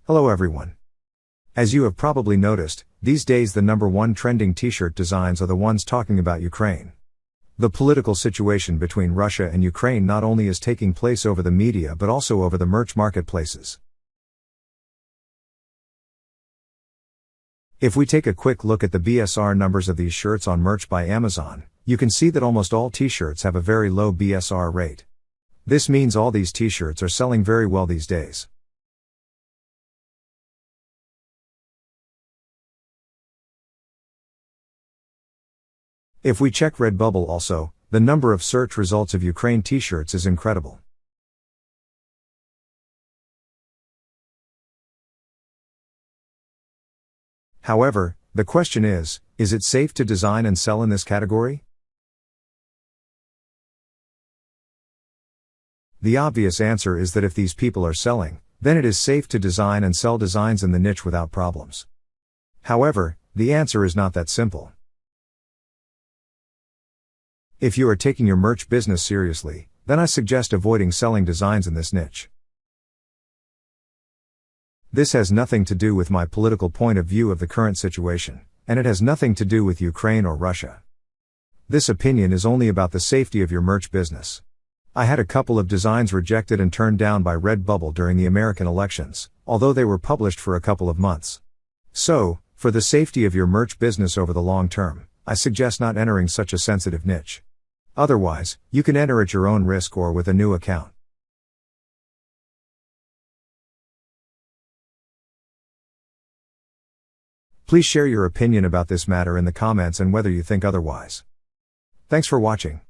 Hello everyone. As you have probably noticed, these days the number one trending t-shirt designs are the ones talking about Ukraine. The political situation between Russia and Ukraine not only is taking place over the media but also over the merch marketplaces. If we take a quick look at the BSR numbers of these shirts on Merch by Amazon, you can see that almost all t-shirts have a very low BSR rate. This means all these t-shirts are selling very well these days. If we check Redbubble also, the number of search results of Ukraine t-shirts is incredible. However, the question is it safe to design and sell in this category? The obvious answer is that if these people are selling, then it is safe to design and sell designs in the niche without problems. However, the answer is not that simple. If you are taking your merch business seriously, then I suggest avoiding selling designs in this niche. This has nothing to do with my political point of view of the current situation, and it has nothing to do with Ukraine or Russia. This opinion is only about the safety of your merch business. I had a couple of designs rejected and turned down by Redbubble during the American elections, although they were published for a couple of months. So, for the safety of your merch business over the long term, I suggest not entering such a sensitive niche. Otherwise, you can enter at your own risk or with a new account. Please share your opinion about this matter in the comments and whether you think otherwise. Thanks for watching.